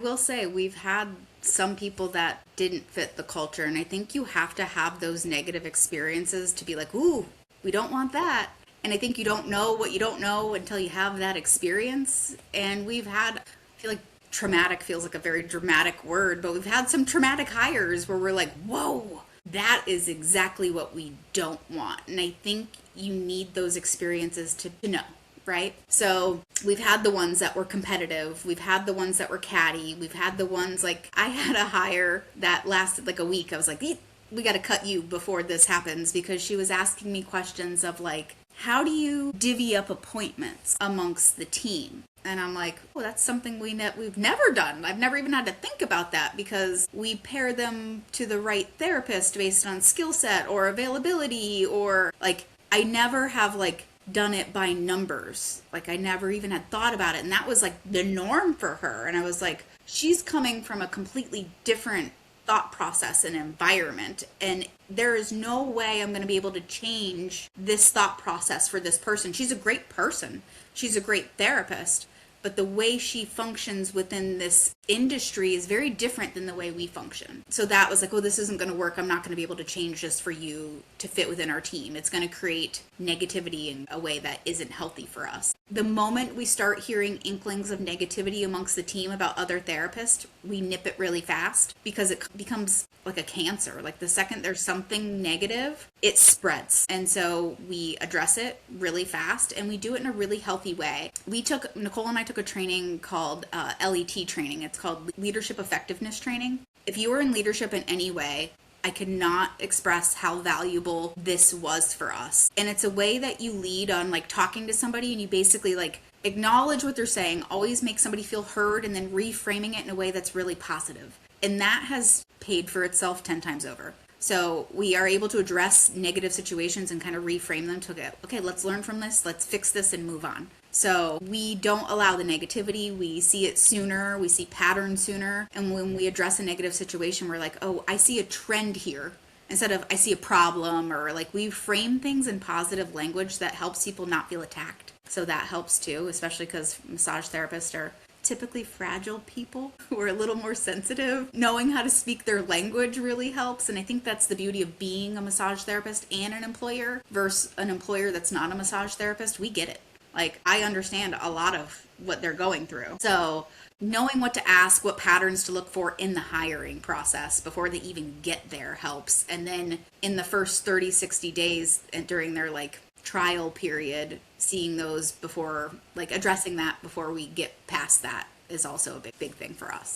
Will say we've had some people that didn't fit the culture, and I think you have to have those negative experiences to be like, ooh, we don't want that. And I think you don't know what you don't know until you have that experience. And we've had, I feel like traumatic feels like a very dramatic word, but we've had some traumatic hires where we're like, whoa, that is exactly what we don't want. And I think you need those experiences to know, right? So we've had the ones that were competitive. We've had the ones that were catty. We've had the ones like I had a hire that lasted like a week. I was like, we got to cut you before this happens because she was asking me questions of like, how do you divvy up appointments amongst the team? And I'm like, oh, that's something we've never done. I've never even had to think about that because we pair them to the right therapist based on skill set or availability or like I never have like done it by numbers. Like I never even had thought about it. And that was like the norm for her. And I was like, she's coming from a completely different thought process and environment. And there is no way I'm going to be able to change this thought process for this person. She's a great person. She's a great therapist. But the way she functions within this industry is very different than the way we function. So that was like, oh, this isn't going to work. I'm not going to be able to change this for you to fit within our team. It's going to create negativity in a way that isn't healthy for us. The moment we start hearing inklings of negativity amongst the team about other therapists, we nip it really fast because it becomes like a cancer. Like the second there's something negative, it spreads. And so we address it really fast and we do it in a really healthy way. Nicole and I took a training called LET training. It's called Leadership Effectiveness Training. If you are in leadership in any way, I cannot express how valuable this was for us. And it's a way that you lead on like talking to somebody and you basically like acknowledge what they're saying, always make somebody feel heard and then reframing it in a way that's really positive. And that has paid for itself 10 times over. So we are able to address negative situations and kind of reframe them to go, okay, let's learn from this, let's fix this and move on. So we don't allow the negativity. We see it sooner. We see patterns sooner. And when we address a negative situation, we're like, oh, I see a trend here. Instead of I see a problem, or like we frame things in positive language that helps people not feel attacked. So that helps too, especially because massage therapists are typically fragile people who are a little more sensitive. Knowing how to speak their language really helps. And I think that's the beauty of being a massage therapist and an employer versus an employer that's not a massage therapist. We get it. Like, I understand a lot of what they're going through. So knowing what to ask, what patterns to look for in the hiring process before they even get there helps. And then in the first 30, 60 days and during their like trial period, seeing those before, like addressing that before we get past that is also a big thing for us.